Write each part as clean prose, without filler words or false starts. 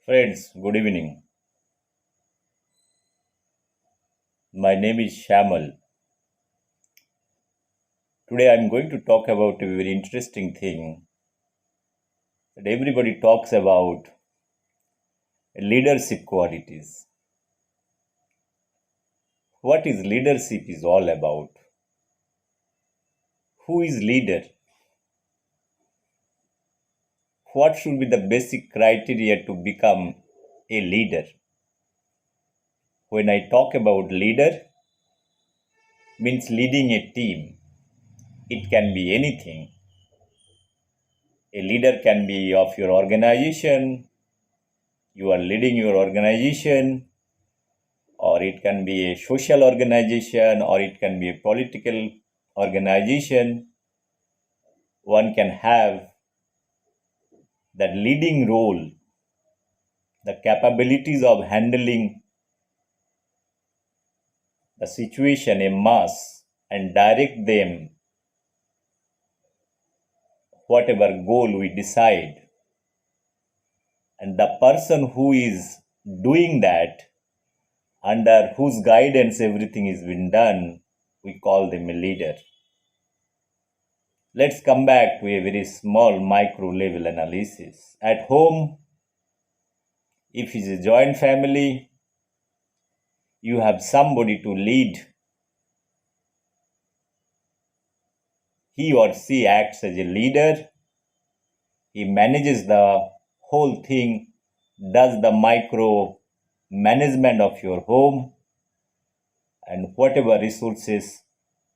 Friends, good evening. My name is Shamal. Today I'm going to talk about a very interesting thing that everybody talks about leadership qualities. What is leadership is all about? Who is leader? What should be the basic criteria to become a leader? When I talk about leader, means leading a team. It can be anything. A leader can be of your organization. You are leading your organization, or it can be a social organization, or it can be a political organization. One can have that leading role, the capabilities of handling the situation, a mass, and direct them whatever goal we decide. And the person who is doing that, under whose guidance everything is been done, we call them a leader. Let's come back to a very small micro level analysis. At home, if it's a joint family, you have somebody to lead. He or she acts as a leader. He manages the whole thing, does the micro management of your home, and whatever resources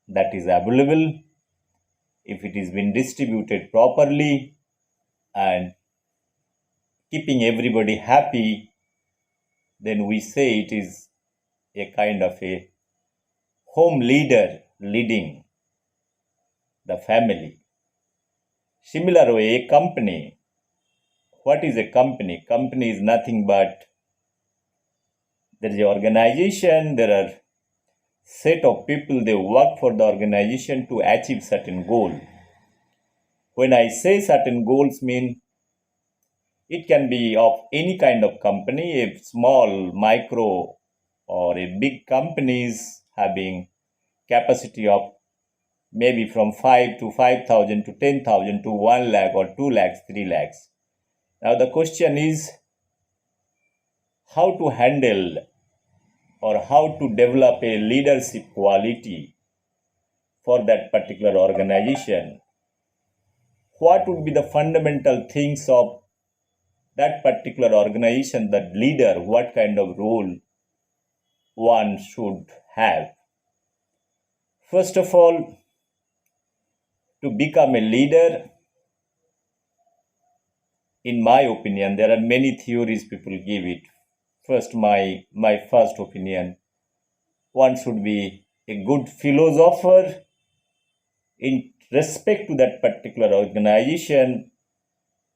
that is available, if it is been distributed properly and keeping everybody happy, then we say it is a kind of a home leader leading the family. Similar way, a company. What is a company? Company is nothing but there is an organization, there are set of people, they work for the organization to achieve certain goal. When I say certain goals mean it can be of any kind of company, a small, micro, or a big companies having capacity of maybe from 5 to 5,000 to 10,000 to 1 lakh or 2 lakhs, 3 lakhs. Now the question is how to handle or how to develop a leadership quality for that particular organization. What would be the fundamental things of that particular organization, that leader, what kind of role one should have? First of all, to become a leader, in my opinion, there are many theories people give it. First, my first opinion, one should be a good philosopher in respect to that particular organization.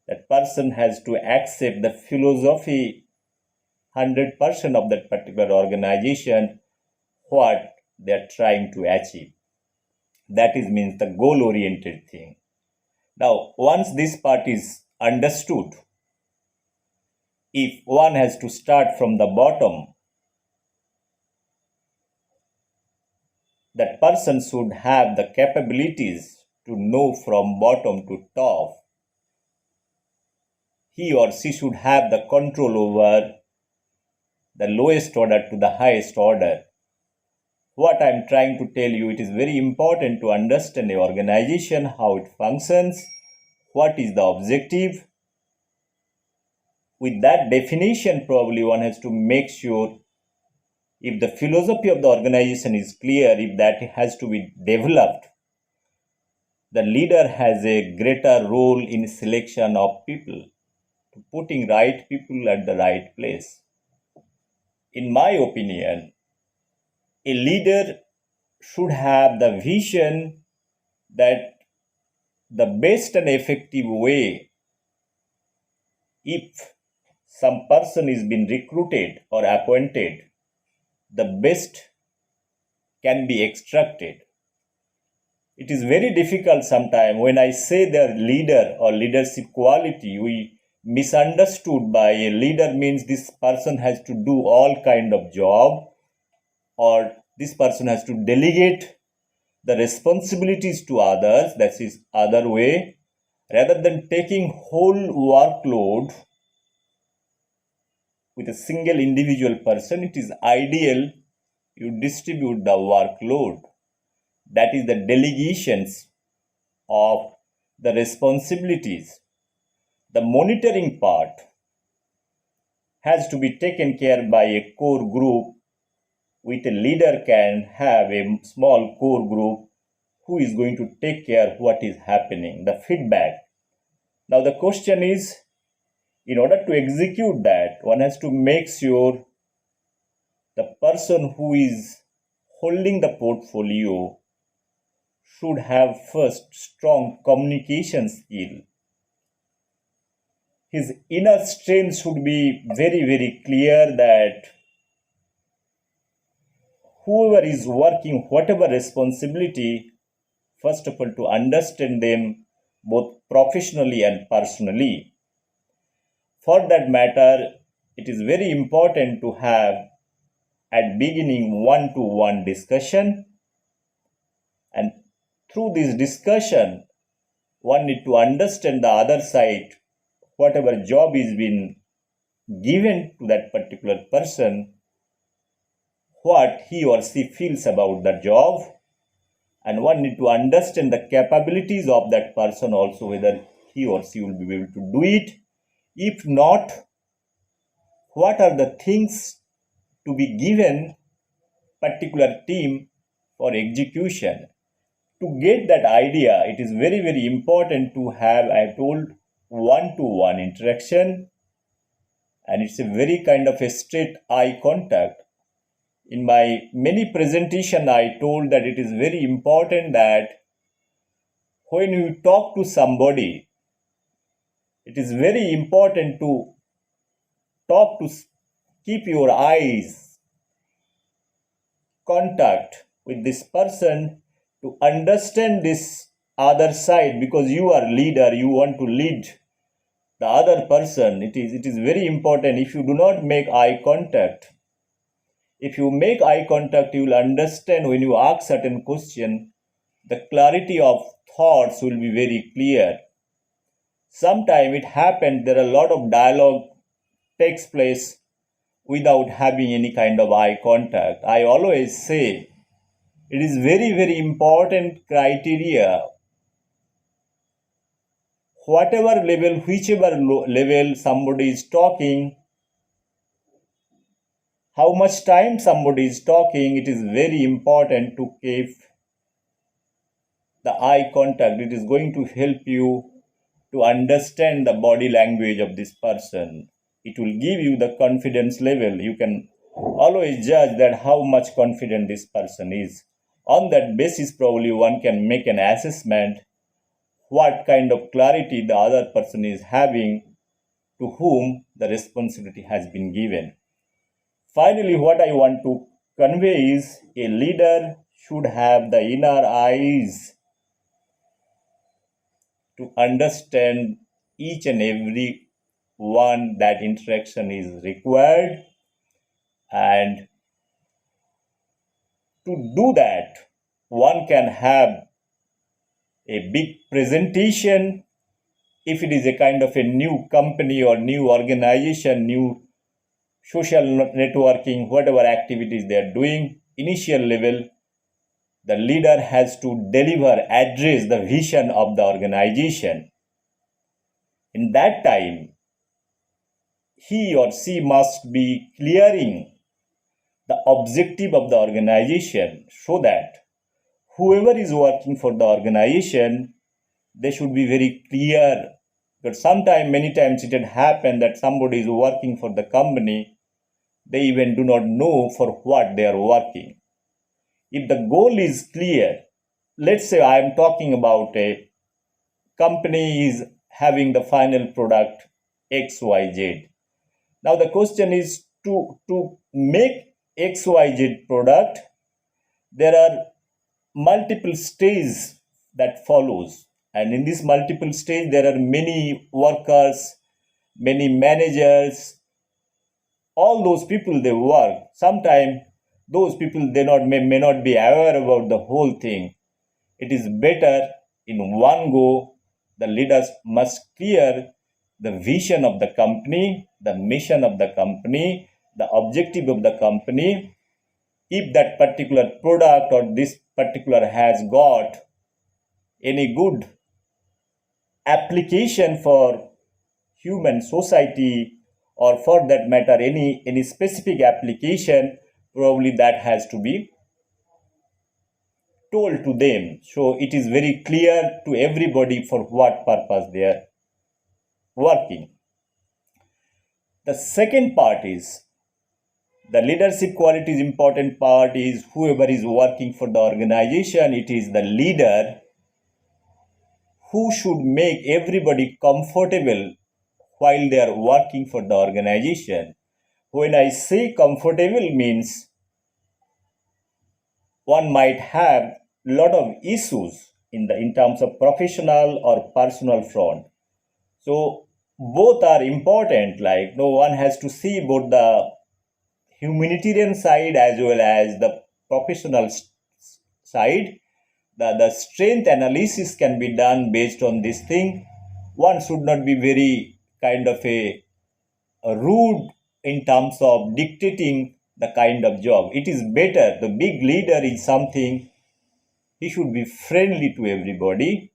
That person has to accept the philosophy 100% of that particular organization, what they are trying to achieve. That is means the goal oriented thing. Now, once this part is understood, if one has to start from the bottom, that person should have the capabilities to know from bottom to top. He or she should have the control over the lowest order to the highest order. What I am trying to tell you, it is very important to understand the organization, how it functions, what is the objective. With that definition, probably one has to make sure if the philosophy of the organization is clear, if that has to be developed, the leader has a greater role in selection of people, to putting right people at the right place. In my opinion, a leader should have the vision that the best and effective way, if some person is being recruited or appointed, the best can be extracted. It is very difficult sometimes when I say the leader or leadership quality, we misunderstood by a leader means this person has to do all kind of job, or this person has to delegate the responsibilities to others. That is other way. Rather than taking whole workload with a single individual person, it is ideal you distribute the workload. That is the delegations of the responsibilities. The monitoring part has to be taken care by a core group. With a leader can have a small core group who is going to take care of what is happening, the feedback. Now the question is, in order to execute that, one has to make sure the person who is holding the portfolio should have first strong communication skill. His inner strength should be very, very clear that whoever is working whatever responsibility, first of all, to understand them both professionally and personally. For that matter, it is very important to have at beginning one-to-one discussion, and through this discussion one need to understand the other side, whatever job is been given to that particular person, what he or she feels about the job, and one need to understand the capabilities of that person also, whether he or she will be able to do it. If not, what are the things to be given particular team for execution. To get that idea, it is very, very important to have, I told, one-to-one interaction, and it's a very kind of a straight eye contact. In my many presentation, I told that it is very important that when you talk to somebody, it is very important to talk to, keep your eyes contact with this person to understand this other side, because you are leader, you want to lead the other person. It is very important. If you do not make eye contact, if you make eye contact, you will understand when you ask certain question, the clarity of thoughts will be very clear. Sometimes it happens there are a lot of dialogue takes place without having any kind of eye contact. I always say it is very, very important criteria. Whatever level, whichever level somebody is talking, how much time somebody is talking, it is very important to keep the eye contact. It is going to help you to understand the body language of this person. It will give you the confidence level. You can always judge that how much confident this person is. On that basis, probably one can make an assessment what kind of clarity the other person is having, to whom the responsibility has been given. Finally, what I want to convey is a leader should have the inner eyes to understand each and every one that interaction is required, and to do that one can have a big presentation. If it is a kind of a new company or new organization, new social networking, whatever activities they are doing, initial level, the leader has to deliver, address the vision of the organization. In that time, he or she must be clearing the objective of the organization, so that whoever is working for the organization, they should be very clear. But sometimes, many times it had happened that somebody is working for the company, they even do not know for what they are working. If the goal is clear, let's say I am talking about a company is having the final product XYZ. Now the question is, to make XYZ product, there are multiple stages that follows, and in this multiple stage there are many workers, many managers, all those people they work. Sometimes those people may not be aware about the whole thing. It is better in one go. The leaders must clear the vision of the company, the mission of the company, the objective of the company. If that particular product or this particular has got any good application for human society, or for that matter any specific application, probably that has to be told to them, so it is very clear to everybody for what purpose they are working. The second part is the leadership qualities. Important part is whoever is working for the organization, it is the leader who should make everybody comfortable while they are working for the organization. When I say comfortable means one might have a lot of issues in terms of professional or personal front. So both are important. Like no one has to see both the humanitarian side as well as the professional side. The strength analysis can be done based on this thing. One should not be very kind of a rude in terms of dictating the kind of job. It is better, the big leader is something, he should be friendly to everybody.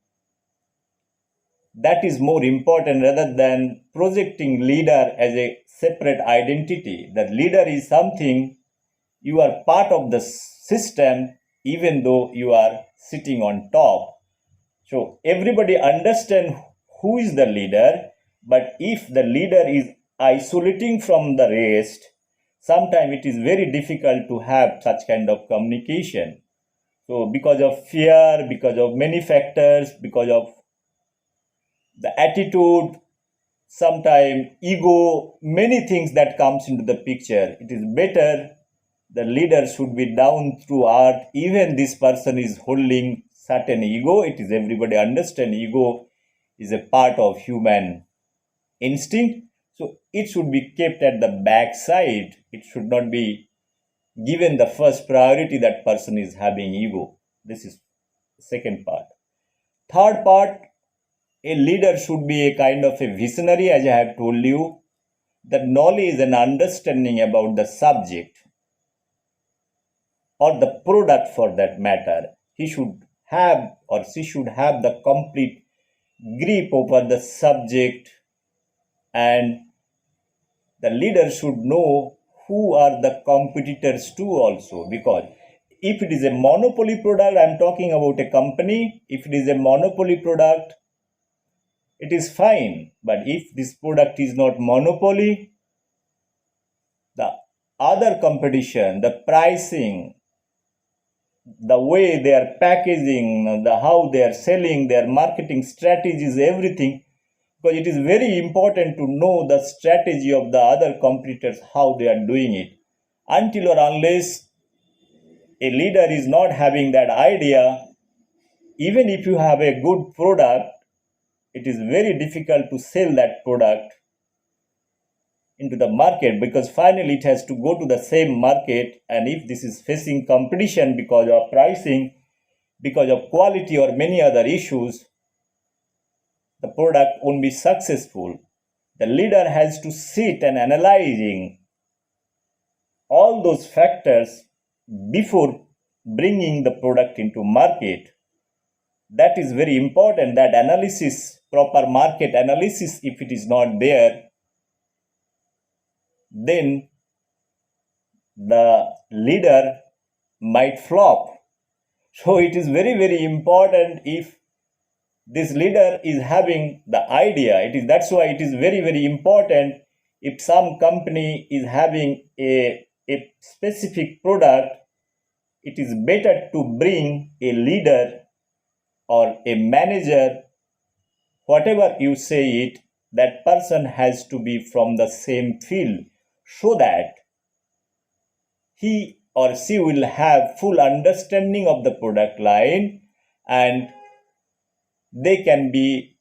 That is more important rather than projecting leader as a separate identity. The leader is something, you are part of the system even though you are sitting on top. So everybody understand who is the leader, but if the leader is isolating from the rest, sometimes it is very difficult to have such kind of communication. So because of fear, because of many factors, because of the attitude, sometimes ego, many things that comes into the picture, it is better the leader should be down through earth. Even this person is holding certain ego, it is everybody understand ego is a part of human instinct, so it should be kept at the backside. It should not be given the first priority that person is having ego. This is the second part. Third part, a leader should be a kind of a visionary, as I have told you. The knowledge and understanding about the subject or the product for that matter. He should have or she should have the complete grip over the subject, and the leader should know who are the competitors too also, because if it is a monopoly product, I'm talking about a company, if it is a monopoly product, it is fine. But if this product is not monopoly, the other competition, the pricing, the way they are packaging, how they are selling, their marketing strategies, everything, because it is very important to know the strategy of the other competitors, how they are doing it. Until or unless a leader is not having that idea, even if you have a good product, it is very difficult to sell that product into the market, because finally it has to go to the same market, and if this is facing competition because of pricing, because of quality or many other issues, the product won't be successful. The leader has to sit and analyzing all those factors before bringing the product into market. That is very important, that analysis, proper market analysis, if it is not there, then the leader might flop. So it is very, very important if this leader is having the idea. That's why it is very, very important if some company is having a specific product, it is better to bring a leader or a manager, whatever you say it, that person has to be from the same field, so that he or she will have full understanding of the product line, and they can be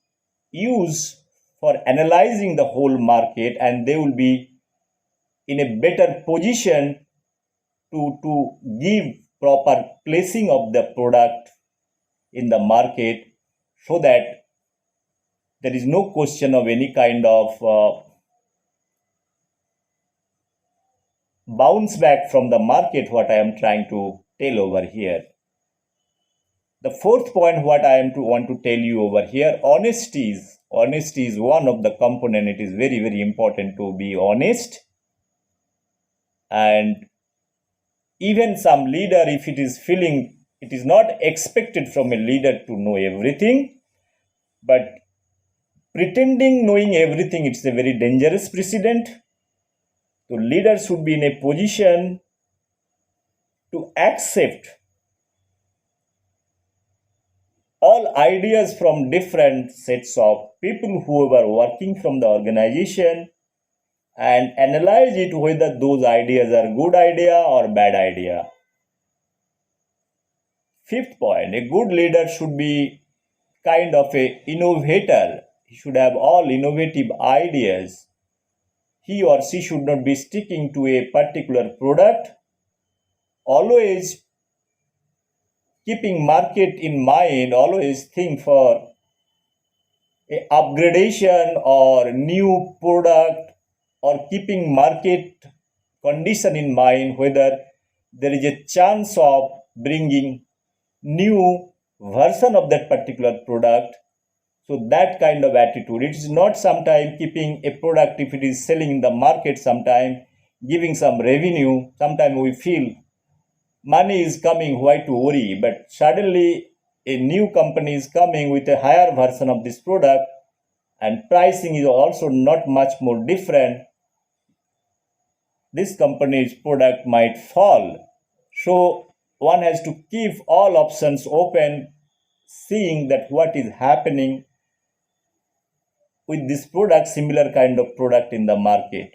used for analyzing the whole market, and they will be in a better position to give proper placing of the product in the market, so that there is no question of any kind of bounce back from the market, what I am trying to tell over here. The fourth point what I am to want to tell you over here, honesty is one of the component. It is very, very important to be honest. And even some leader, if it is feeling, it is not expected from a leader to know everything, but pretending knowing everything, it's a very dangerous precedent. So leaders should be in a position to accept all ideas from different sets of people who are working from the organization, and analyze it whether those ideas are good idea or bad idea. Fifth point, a good leader should be kind of a innovator. He should have all innovative ideas. He or she should not be sticking to a particular product, always keeping market in mind, always think for a upgradation or new product, or keeping market condition in mind, whether there is a chance of bringing new version of that particular product. So that kind of attitude, it is not sometime keeping a product, if it is selling in the market, sometime giving some revenue, sometime we feel money is coming, why to worry? But suddenly a new company is coming with a higher version of this product, and pricing is also not much more different. This company's product might fall. So one has to keep all options open, seeing that what is happening with this product, similar kind of product in the market.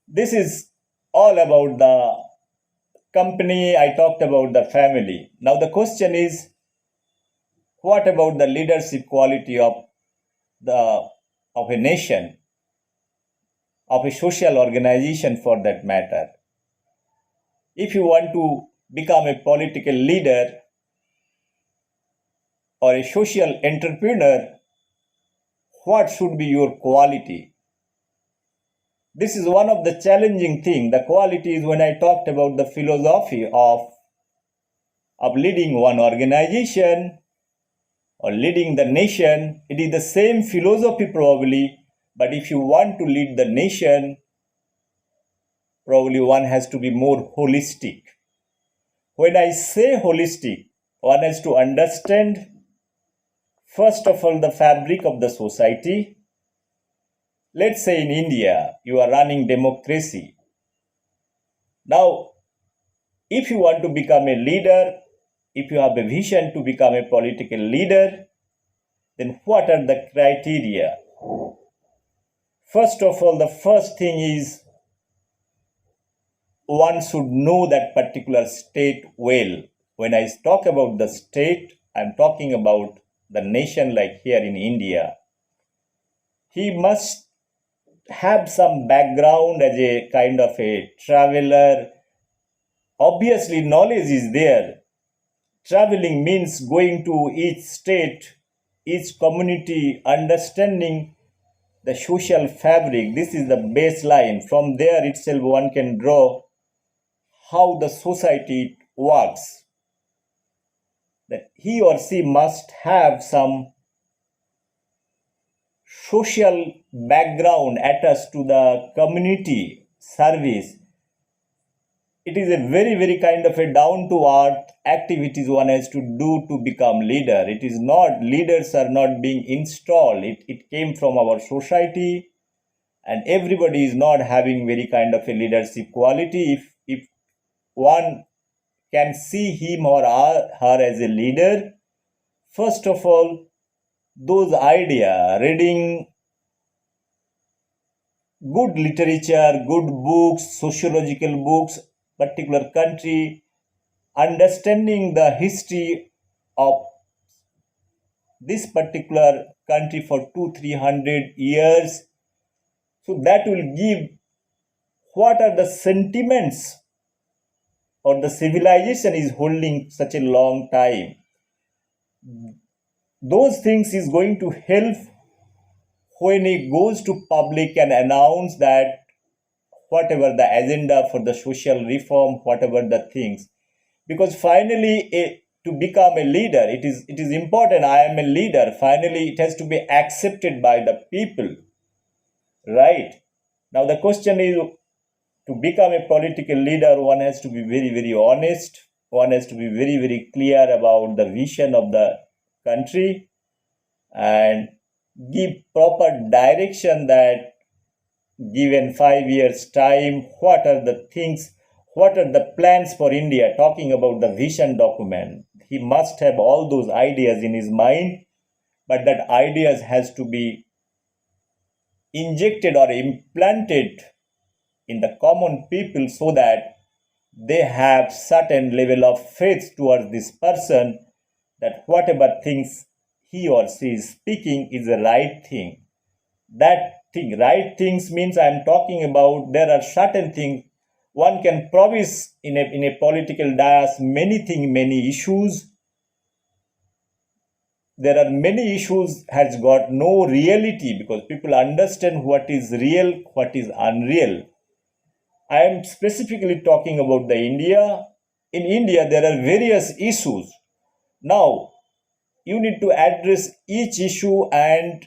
This is all about the company. I talked about the family. Now the question is, what about the leadership quality of a nation, of a social organization for that matter? If you want to become a political leader or a social entrepreneur, what should be your quality? This is one of the challenging things. The quality is when I talked about the philosophy of leading one organization or leading the nation. It is the same philosophy probably, but if you want to lead the nation, probably one has to be more holistic. When I say holistic, one has to understand, first of all, the fabric of the society. Let's say in India, you are running democracy. Now, if you want to become a leader, if you have a vision to become a political leader, then what are the criteria? First of all, the first thing is one should know that particular state well. When I talk about the state, I'm talking about the nation, like here in India. He must have some background as a kind of a traveler. Obviously, knowledge is there. Traveling means going to each state, each community, understanding the social fabric. This is the baseline. From there itself, one can draw how the society works. That he or she must have some social background attached to the community service. It is a very, very kind of a down to earth activities one has to do to become leader. It is not, leaders are not being installed. It came from our society, and everybody is not having very kind of a leadership quality. If one can see him or her as a leader, first of all, those idea, reading good literature, good books, sociological books, particular country, understanding the history of this particular country for 200-300 years. So that will give what are the sentiments or the civilization is holding such a long time. Those things is going to help when he goes to public and announce that whatever the agenda for the social reform, whatever the things. Because finally, to become a leader, it is important. I am a leader. Finally, it has to be accepted by the people, right? Now the question is, to become a political leader, one has to be very, very honest. One has to be very, very clear about the vision of the country and give proper direction that given 5 years time, what are the things, what are the plans for India, talking about the vision document. He must have all those ideas in his mind, but that ideas has to be injected or implanted in the common people so that they have certain level of faith towards this person, that whatever things he or she is speaking is the right thing. That thing, right things means I am talking about there are certain things one can promise in a political dais, many things, many issues. There are many issues has got no reality because people understand what is real, what is unreal. I am specifically talking about the India. In India, there are various issues. Now, you need to address each issue and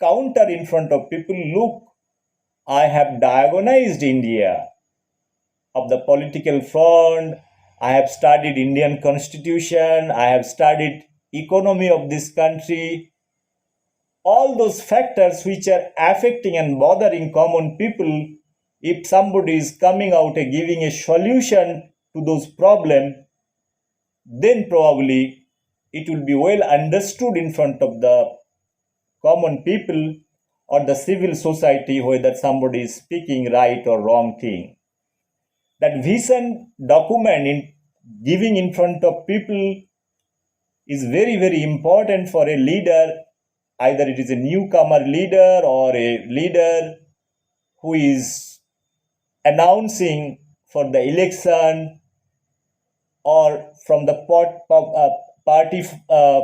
counter in front of people. Look, I have diagonized India of the political front. I have studied Indian constitution. I have studied economy of this country. All those factors which are affecting and bothering common people, if somebody is coming out and giving a solution to those problems, then probably it will be well understood in front of the common people or the civil society whether somebody is speaking right or wrong thing. That vision document in giving in front of people is very, very important for a leader, either it is a newcomer leader or a leader who is announcing for the election or from the party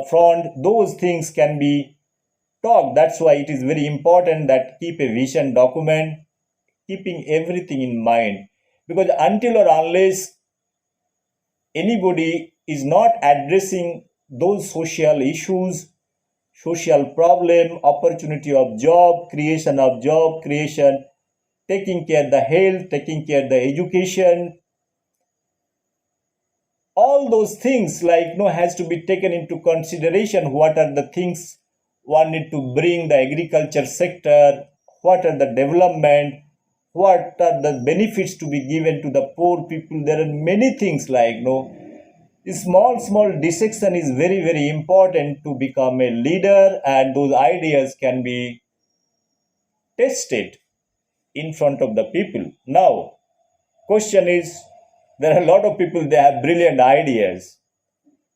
front. Those things can be talked. That's why it is very important that keep a vision document, keeping everything in mind, because until or unless anybody is not addressing those social issues, social problem, opportunity of job creation, taking care of the health, taking care of the education, all those things has to be taken into consideration. What are the things one need to bring the agriculture sector, what are the development, what are the benefits to be given to the poor people. There are many things small dissection is very, very important to become a leader, and those ideas can be tested in front of the people. Now, question is, there are a lot of people, they have brilliant ideas.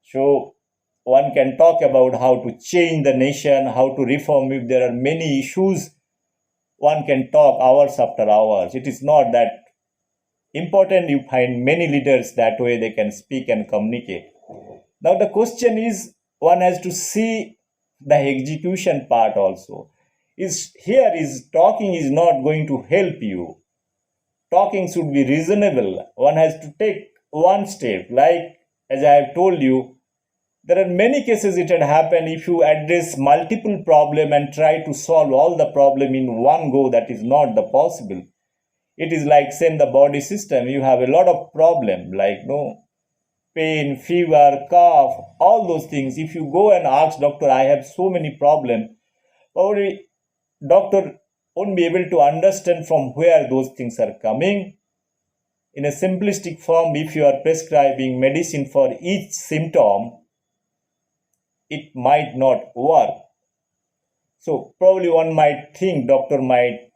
So one can talk about how to change the nation, how to reform. If there are many issues, one can talk hours after hours. It is not that important. You find many leaders that way, they can speak and communicate. Now the question is, one has to see the execution part also. Is talking is not going to help you. Talking should be reasonable. One has to take one step. Like as I have told you, there are many cases it had happened. If you address multiple problem and try to solve all the problem in one go, that is not the possible. It is like same the body system. You have a lot of problem pain, fever, cough, all those things. If you go and ask doctor, I have so many problems, probably doctor won't be able to understand from where those things are coming. In a simplistic form, if you are prescribing medicine for each symptom, it might not work. So probably one might think doctor might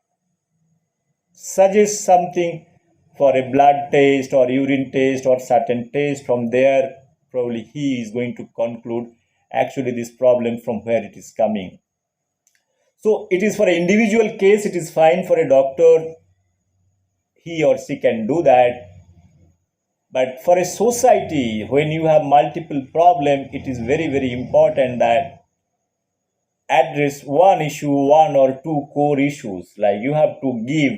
suggest something for a blood test or urine test or certain test. From there, probably he is going to conclude actually this problem from where it is coming. So it is for an individual case, it is fine for a doctor, he or she can do that. But for a society, when you have multiple problems, it is very, very important that address one issue, one or two core issues. Like you have to give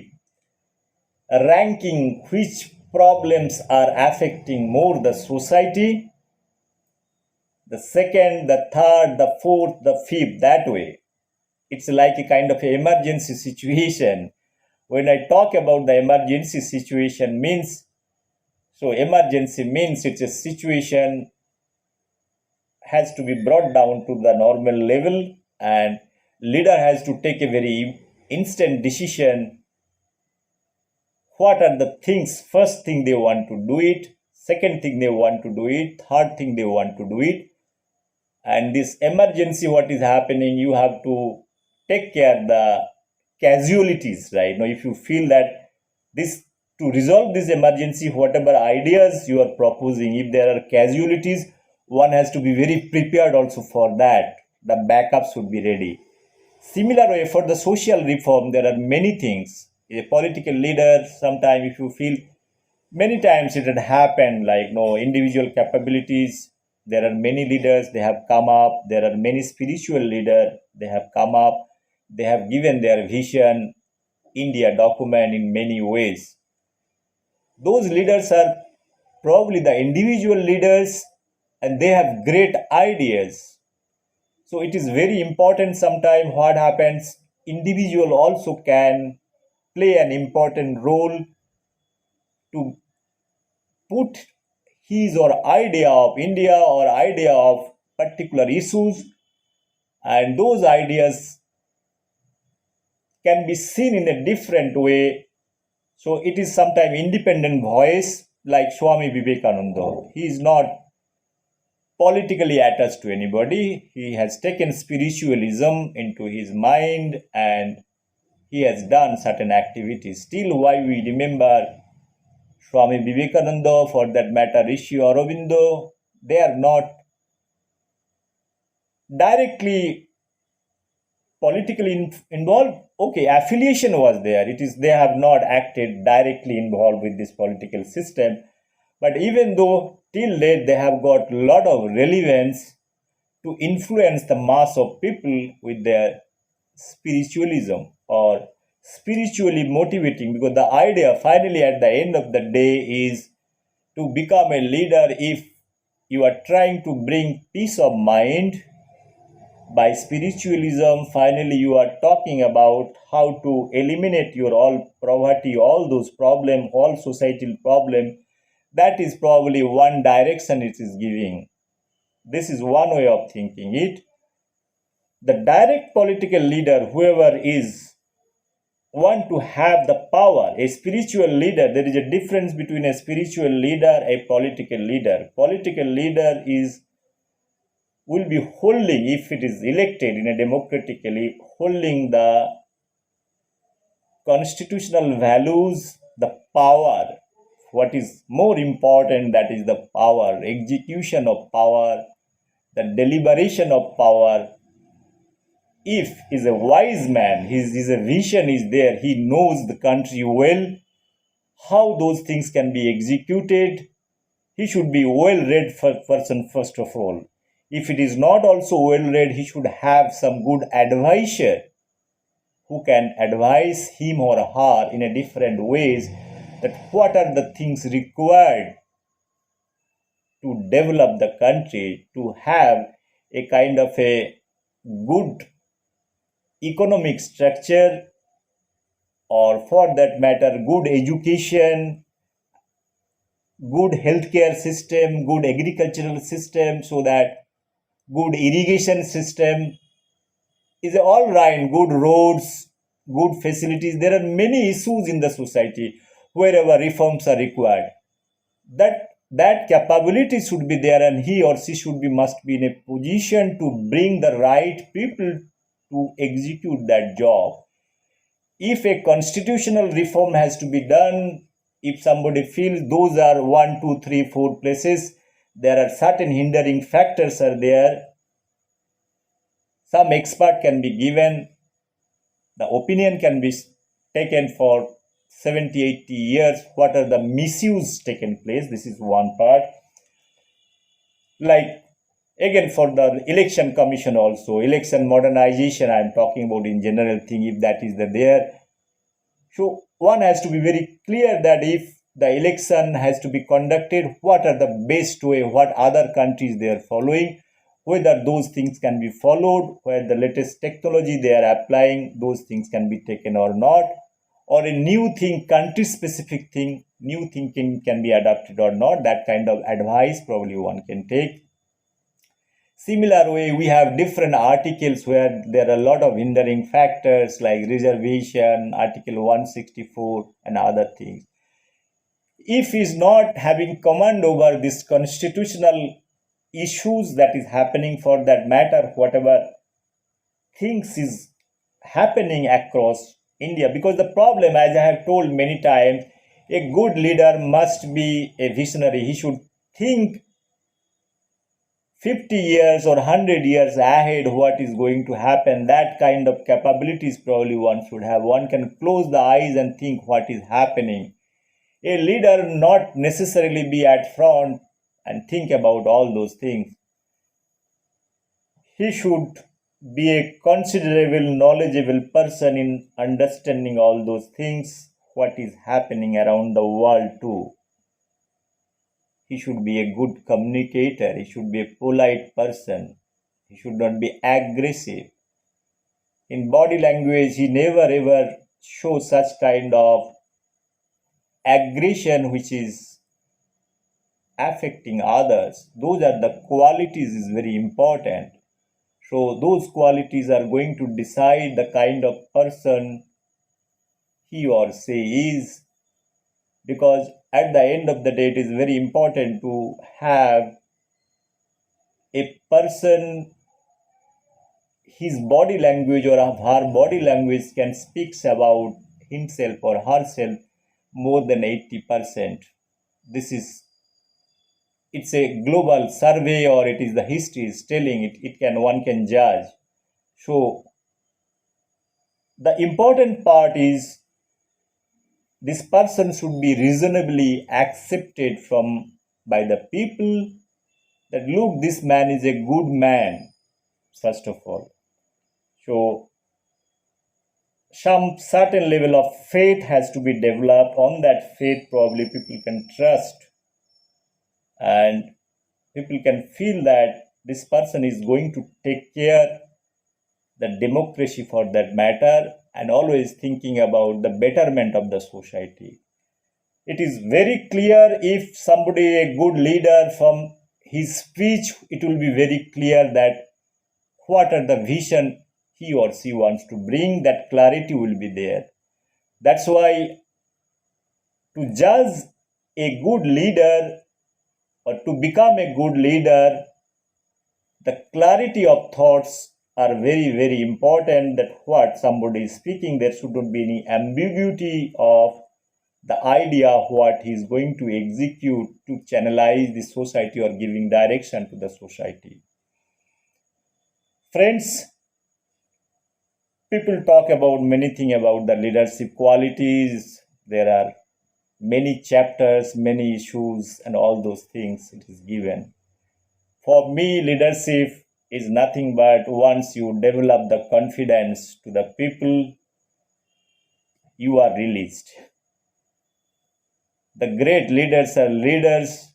a ranking which problems are affecting more the society, the second, the third, the fourth, the fifth, that way. It's like a kind of emergency situation. When I talk about the emergency situation means, so emergency means it's a situation has to be brought down to the normal level, and leader has to take a very instant decision. What are the things? First thing they want to do it, second thing they want to do it, third thing they want to do it. And this emergency, what is happening, you have to take care the casualties, right? Now, if you feel that this to resolve this emergency, whatever ideas you are proposing, if there are casualties, one has to be very prepared also for that. The backups should be ready. Similar way for the social reform, there are many things. A political leader, sometimes if you feel many times it had happened, like no individual capabilities, there are many leaders, they have come up, there are many spiritual leaders, they have come up, they have given their vision, India document in many ways. Those leaders are probably the individual leaders and they have great ideas. So it is very important sometimes what happens, individual also can play an important role to put his or idea of India or idea of particular issues, and those ideas can be seen in a different way. So it is sometimes independent voice, like Swami Vivekananda. He is not politically attached to anybody. He has taken spiritualism into his mind and he has done certain activities. Still, why we remember Swami Vivekananda, for that matter, Rishi Aurobindo, they are not directly politically involved. Okay, affiliation was there. It is they have not acted directly involved with this political system, but even though till late they have got a lot of relevance to influence the mass of people with their spiritualism or spiritually motivating, because the idea finally at the end of the day is to become a leader. If you are trying to bring peace of mind by spiritualism, finally you are talking about how to eliminate your all poverty, all those problems, all societal problem. That is probably one direction it is giving. This is one way of thinking it. The direct political leader, whoever is, want to have the power. A spiritual leader, there is a difference between a spiritual leader, a political leader. Political leader will be holding, if it is elected in a democratically, holding the constitutional values, the power. What is more important, that is the power, execution of power, the deliberation of power. If is a wise man, his vision is there, he knows the country well, how those things can be executed. He should be well-read person first of all. If it is not also well-read, he should have some good advisor who can advise him or her in a different ways that what are the things required to develop the country, to have a kind of a good economic structure, or for that matter, good education, good healthcare system, good agricultural system, so that good irrigation system is all right, good roads, good facilities. There are many issues in the society wherever reforms are required. That capability should be there, and he or she should be must be in a position to bring the right people to execute that job. If a constitutional reform has to be done, if somebody feels those are 1, 2, 3, 4 places, there are certain hindering factors are there, Some expert can be given, the opinion can be taken for 70, 80 years. What are the misuse taken place? This is one part. Like again for the election commission also, election modernization I am talking about in general thing, if that is there. So one has to be very clear that if the election has to be conducted, what are the best way, what other countries they are following, whether those things can be followed, where the latest technology they are applying, those things can be taken or not, or a new thing, country specific thing, new thinking can be adopted or not. That kind of advice probably one can take. Similar way, we have different articles where there are a lot of hindering factors like reservation, Article 164, and other things. If he is not having command over this constitutional issues that is happening for that matter, whatever things is happening across India, because the problem, as I have told many times, a good leader must be a visionary. He should think 50 years or 100 years ahead what is going to happen. That kind of capabilities probably one should have. One can close the eyes and think what is happening. A leader not necessarily be at front and think about all those things. He should be a considerable knowledgeable person in understanding all those things, what is happening around the world too. He should be a good communicator. He should be a polite person. He should not be aggressive. In body language, he never ever shows such kind of aggression which is affecting others. Those are the qualities is very important. So those qualities are going to decide the kind of person he or she is, because at the end of the day it is very important to have a person, his body language or her body language can speak about himself or herself more than 80%. This is, it's a global survey or it is the history is telling it, one can judge. So the important part is this person should be reasonably accepted from by the people, that look, this man is a good man, first of all. So some certain level of faith has to be developed. On that faith probably people can trust and people can feel that this person is going to take care the democracy for that matter, and always thinking about the betterment of the society. It is very clear if somebody a good leader, from his speech it will be very clear that what are the vision he or she wants to bring. That clarity will be there. That's why to judge a good leader or to become a good leader, the clarity of thoughts are very, very important. That what somebody is speaking, there shouldn't be any ambiguity of the idea of what he is going to execute to channelize the society or giving direction to the society. Friends, people talk about many things about the leadership qualities. There are many chapters, many issues, and all those things it is given. For me, leadership is nothing but once you develop the confidence to the people, you are released. The great leaders are leaders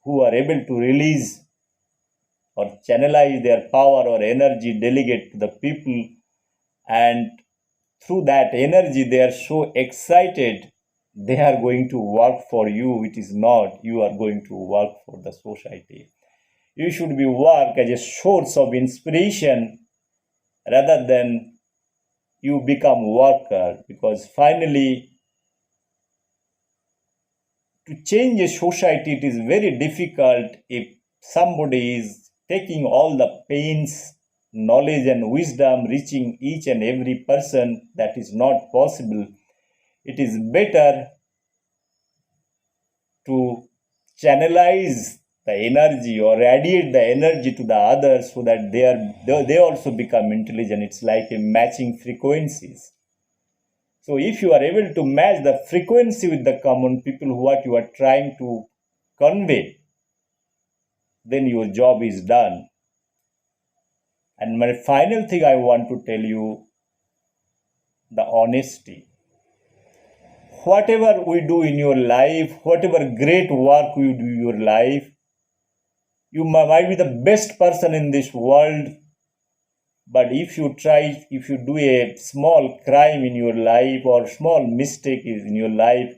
who are able to release or channelize their power or energy, delegate to the people, and through that energy they are so excited they are going to work for you. It is not you are going to work for the society. You should be work as a source of inspiration rather than you become worker, because finally to change a society it is very difficult if somebody is taking all the pains, knowledge and wisdom reaching each and every person. That is not possible. It is better to channelize the energy or radiate the energy to the others so that they also become intelligent. It's like a matching frequencies. So if you are able to match the frequency with the common people, what you are trying to convey, then your job is done. And my final thing I want to tell you, the honesty. Whatever we do in your life, whatever great work you do in your life, you might be the best person in this world, but if you do a small crime in your life or small mistake is in your life,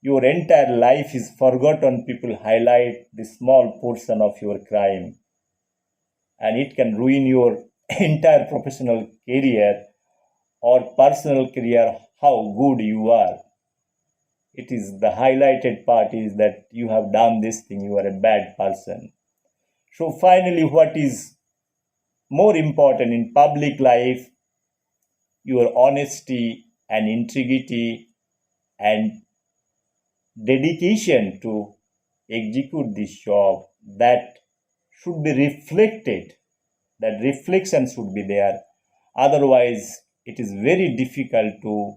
your entire life is forgotten. People highlight the small portion of your crime, and it can ruin your entire professional career or personal career, how good you are. It is the highlighted part is that you have done this thing, you are a bad person. So finally, what is more important in public life, your honesty and integrity and dedication to execute this job, that should be reflected, that reflection should be there. Otherwise, it is very difficult to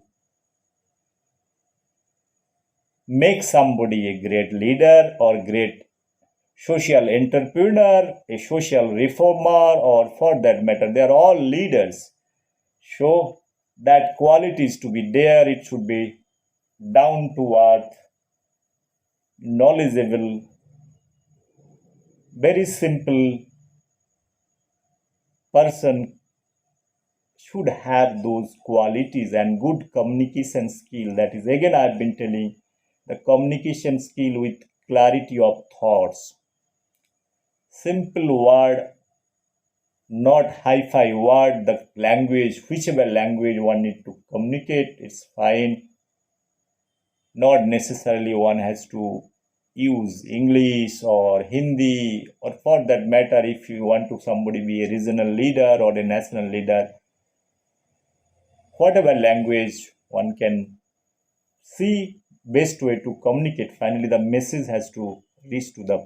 make somebody a great leader or great social entrepreneur, a social reformer, or for that matter, they are all leaders. So that qualities to be there, it should be down to earth, knowledgeable, very simple person should have those qualities and good communication skill. That is, again, I've been telling the communication skill with clarity of thoughts. Simple word, not hi-fi word, the language, whichever language one need to communicate, it's fine. Not necessarily one has to use English or Hindi, or for that matter, if you want to somebody be a regional leader or a national leader, whatever language one can see best way to communicate. Finally, the message has to reach to the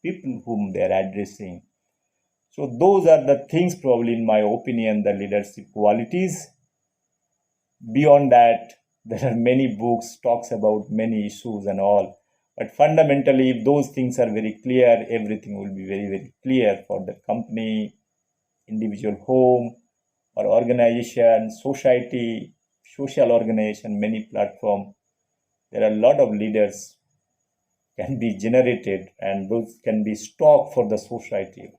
people whom they are addressing. So those are the things, probably in my opinion, the leadership qualities. Beyond that, there are many books talks about many issues and all. But fundamentally, if those things are very clear, everything will be very, very clear for the company, individual home, or organization, society, social organization, many platform. There are a lot of leaders can be generated, and those can be stock for the society.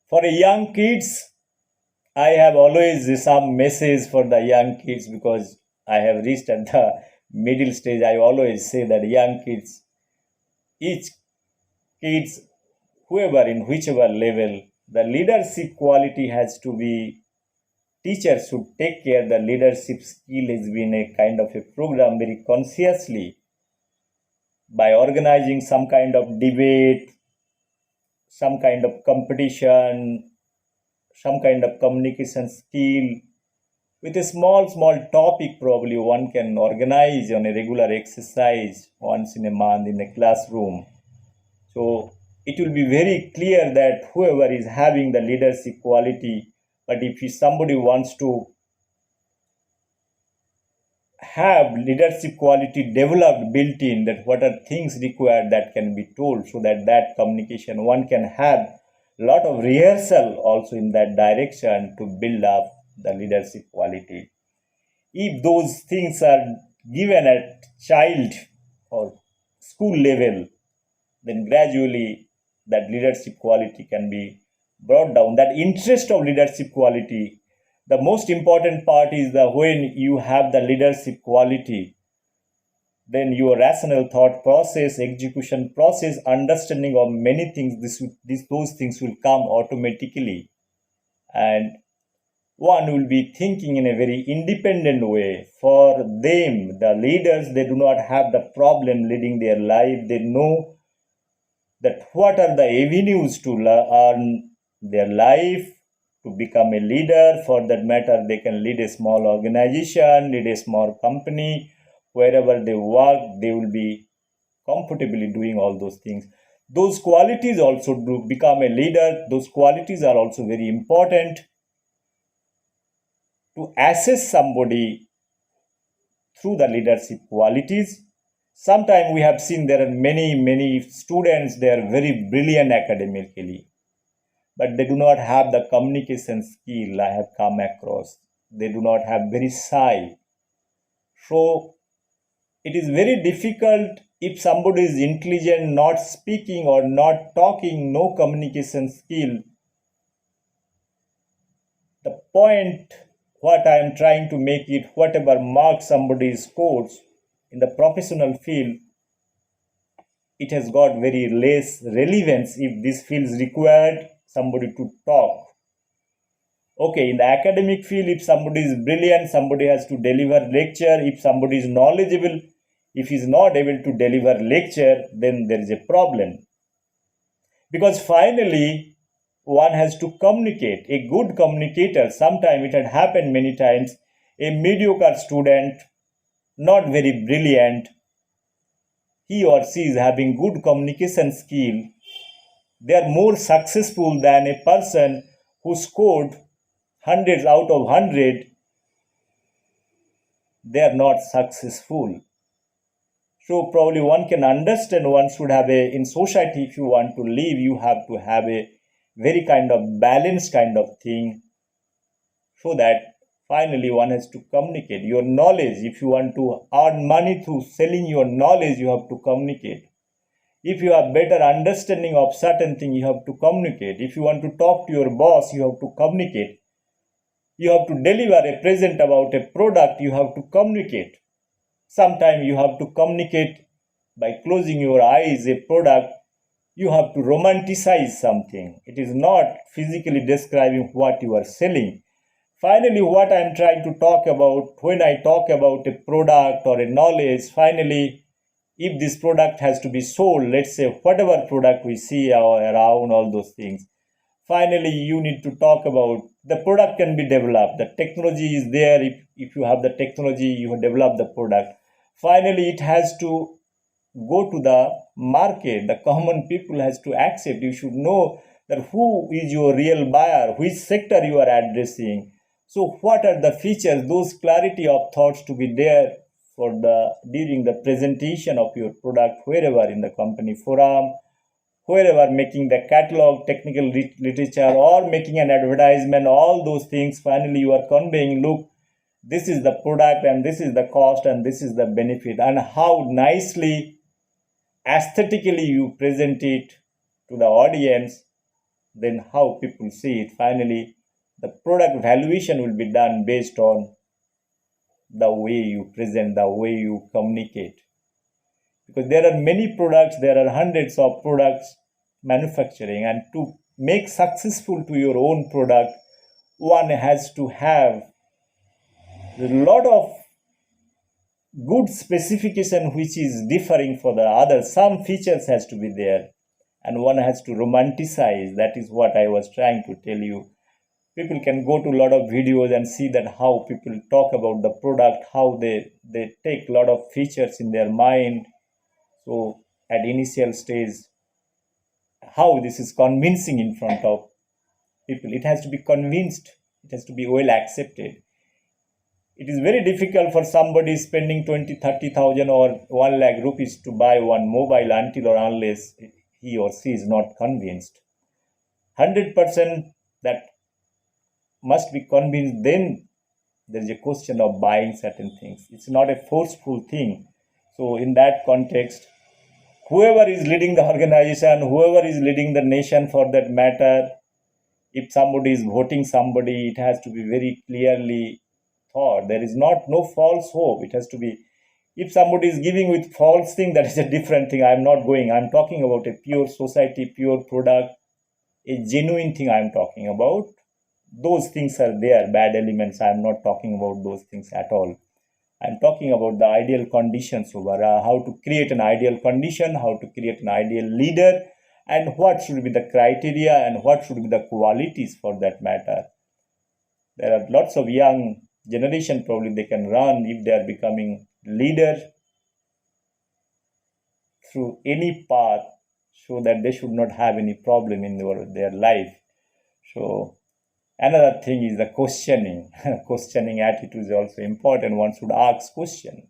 For young kids, I have always some message for the young kids, because I have reached at the middle stage. I always say that young kids, each kids, whoever in whichever level, the leadership quality has to be, teachers should take care. The leadership skill has been a kind of a program very consciously by organizing some kind of debate, some kind of competition, some kind of communication skill. With a small topic, probably one can organize on a regular exercise once in a month in a classroom. So it will be very clear that whoever is having the leadership quality, but if somebody wants to have leadership quality developed built in, that what are things required that can be told, so that that communication one can have lot of rehearsal also in that direction to build up the leadership quality. If those things are given at child or school level, then gradually that leadership quality can be brought down. That interest of leadership quality, the most important part is that when you have the leadership quality, then your rational thought process, execution process, understanding of many things, those things will come automatically. And one will be thinking in a very independent way. For them, the leaders, they do not have the problem leading their life. They know that what are the avenues to earn their life, to become a leader. For that matter, they can lead a small organization, lead a small company. Wherever they work, they will be comfortably doing all those things. Those qualities also do become a leader. Those qualities are also very important to assess somebody through the leadership qualities. Sometimes we have seen there are many students, they are very brilliant academically, but they do not have the communication skill. I have come across. They do not have very shy. So it is very difficult if somebody is intelligent, not speaking or not talking, no communication skill. The point what I am trying to make it, whatever mark somebody scores in the professional field, it has got very less relevance if this field is required somebody to talk. Okay, in the academic field, if somebody is brilliant, somebody has to deliver lecture. If somebody is knowledgeable, if he is not able to deliver lecture, then there is a problem. Because finally, one has to communicate. A good communicator, sometimes it had happened many times, a mediocre student, not very brilliant, he or she is having good communication skill, they are more successful than a person who scored hundreds out of 100. They are not successful. So probably one can understand, one should have a, in society, if you want to live, you have to have a very kind of balanced kind of thing, so that finally one has to communicate your knowledge. If you want to earn money through selling your knowledge, you have to communicate. If you have better understanding of certain thing, you have to communicate. If you want to talk to your boss, you have to communicate. You have to deliver a present about a product, you have to communicate. Sometimes you have to communicate by closing your eyes a product. You have to romanticize something. It is not physically describing what you are selling. Finally, what I am trying to talk about when I talk about a product or a knowledge, finally, if this product has to be sold, let's say whatever product we see around, all those things, finally you need to talk about the product can be developed. The technology is there. If you have the technology, you have developed the product. Finally, it has to go to the market. The common people has to accept. You should know that who is your real buyer, which sector you are addressing. So what are the features, those clarity of thoughts to be there for the during the presentation of your product, wherever in the company forum, wherever making the catalog, technical literature, or making an advertisement, all those things, finally you are conveying, look, this is the product and this is the cost and this is the benefit, and how nicely, aesthetically you present it to the audience, then how people see it. Finally, the product valuation will be done based on the way you present, the way you communicate. Because there are many products, there are hundreds of products manufacturing, and to make successful to your own product, one has to have a lot of good specification which is differing for the other. Some features has to be there, and one has to romanticize. That is what I was trying to tell you. People can go to a lot of videos and see that how people talk about the product, how they take a lot of features in their mind. So at initial stage, how this is convincing in front of people. It has to be convinced. It has to be well accepted. It is very difficult for somebody spending 20, 30,000 or 1 lakh rupees to buy one mobile until or unless he or she is not convinced. 100% that must be convinced, then there is a question of buying certain things. It's not a forceful thing. So in that context, whoever is leading the organization, whoever is leading the nation for that matter, if somebody is voting somebody, it has to be very clearly thought. There is no false hope. It has to be, if somebody is giving with false thing, that is a different thing. I'm not going. I'm talking about a pure society, pure product, a genuine thing I'm talking about. Those things are there, bad elements. I'm not talking about those things at all. I'm talking about the ideal conditions over how to create an ideal condition, how to create an ideal leader, and what should be the criteria and what should be the qualities for that matter. There are lots of young generation, probably they can run if they are becoming leader through any path. so that they should not have any problem in their life. So another thing is the questioning. Questioning attitude is also important. One should ask question,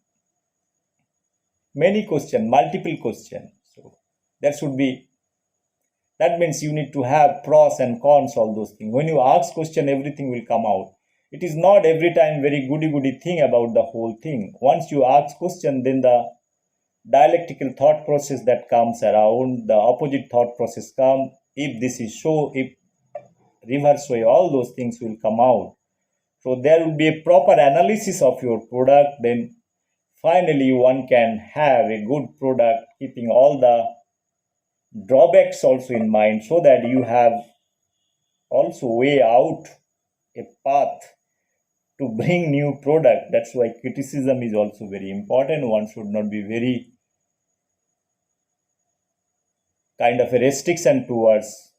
many question, multiple question. So that should be, that means you need to have pros and cons, all those things. When you ask question, everything will come out. It is not every time very goody thing about the whole thing. Once you ask question, then the dialectical thought process that comes around, the opposite thought process come. If this is so, if reverse way, all those things will come out. So there will be a proper analysis of your product. Then finally one can have a good product, keeping all the drawbacks also in mind, so that you have also way out a path to bring new product. That's why criticism is also very important. One should not be very kind of a restriction towards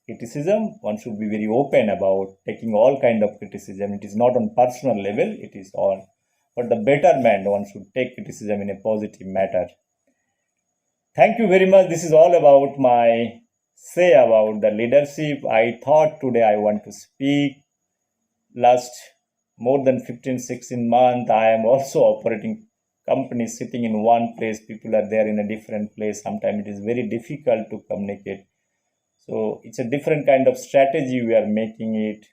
criticism. One should be very open about taking all kind of criticism. It is not on personal level, it is on for the betterment. One should take criticism in a positive matter. Thank you very much. This is all about my say about the leadership. I thought today I want to speak. Last more than 15-16 months, I am also operating companies sitting in one place. People are there in a different place. Sometimes it is very difficult to communicate. So it's a different kind of strategy we are making it.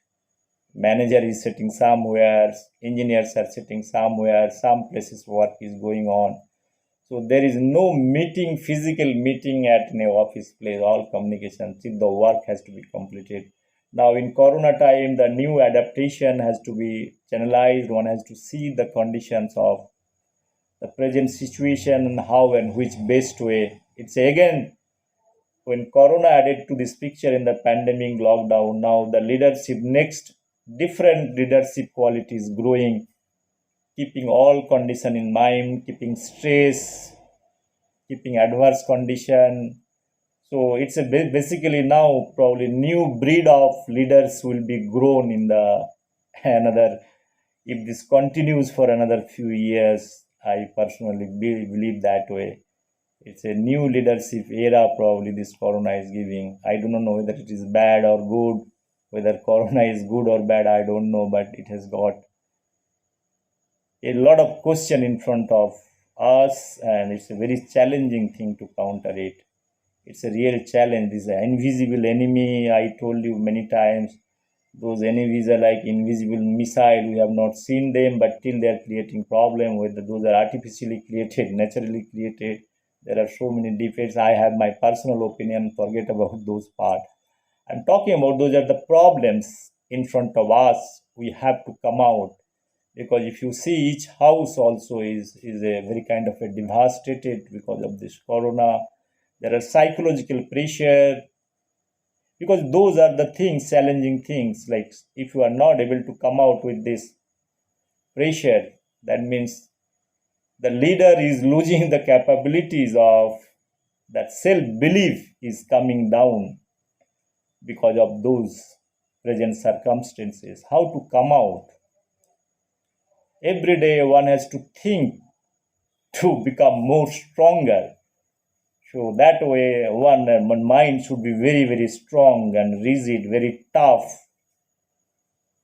Manager is sitting somewhere, engineers are sitting somewhere, some places work is going on. So there is no meeting, physical meeting at an office place, all communication, the work has to be completed. Now in Corona time, the new adaptation has to be channelized. One has to see the conditions of the present situation and how and which best way. It's again, when Corona added to this picture in the pandemic lockdown, now the leadership, next different leadership qualities growing, keeping all condition in mind, keeping stress, keeping adverse condition. So it's a basically now probably new breed of leaders will be grown in the another, if this continues for another few years. I personally believe that way. It's a new leadership era probably this Corona is giving. I do not know whether it is bad or good, whether Corona is good or bad, I don't know, but it has got a lot of question in front of us, and it's a very challenging thing to counter it. It's a real challenge. This is an invisible enemy. I told you many times, those enemies are like invisible missile. We have not seen them, but till they are creating problem. Whether those are artificially created, naturally created, there are so many defects. I have my personal opinion. Forget about those part. I'm talking about those are the problems in front of us. We have to come out, because if you see, each house also is a very kind of a devastated because of this Corona. There are psychological pressure, because those are the things, challenging things. Like if you are not able to come out with this pressure, that means the leader is losing the capabilities of that self belief is coming down because of those present circumstances. How to come out? Every day one has to think to become more stronger. So that way one mind should be very strong and rigid, very tough,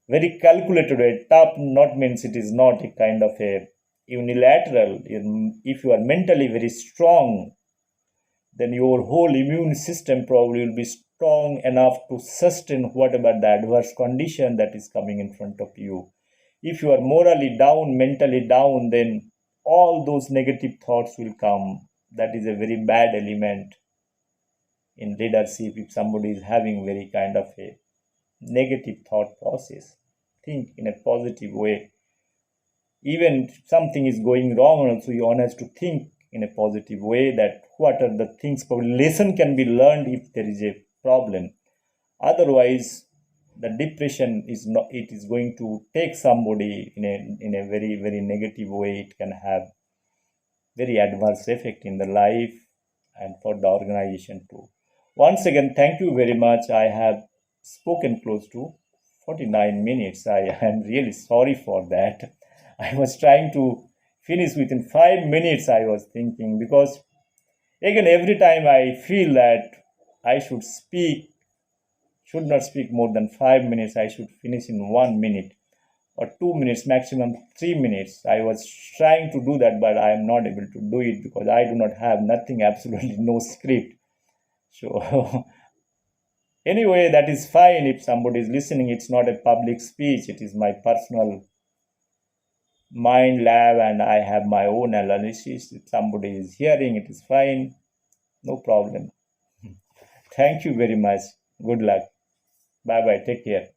very calculated. A tough not means it is not a kind of a unilateral. If you are mentally very strong, then your whole immune system probably will be strong enough to sustain whatever the adverse condition that is coming in front of you. If you are morally down, mentally down, then all those negative thoughts will come. That is a very bad element in leadership. If somebody is having very kind of a negative thought process, think in a positive way. Even if something is going wrong, also one has to think in a positive way, that what are the things, probably lesson can be learned if there is a problem. Otherwise the depression is not, it is going to take somebody in a very negative way. It can have very adverse effect in the life and for the organization too. Once again, thank you very much. I have spoken close to 49 minutes. I am really sorry for that. I was trying to finish within 5 minutes, I was thinking, because Again, every time I feel that I should not speak more than 5 minutes, I should finish in 1 minute or 2 minutes, maximum 3 minutes. I was trying to do that, but I am not able to do it because I do not have nothing, absolutely no script. So, anyway, that is fine if somebody is listening. It's not a public speech, it is my personal mind lab, and I have my own analysis. If somebody is hearing, it is fine, no problem. Thank you very much. Good luck. Bye bye. Take care.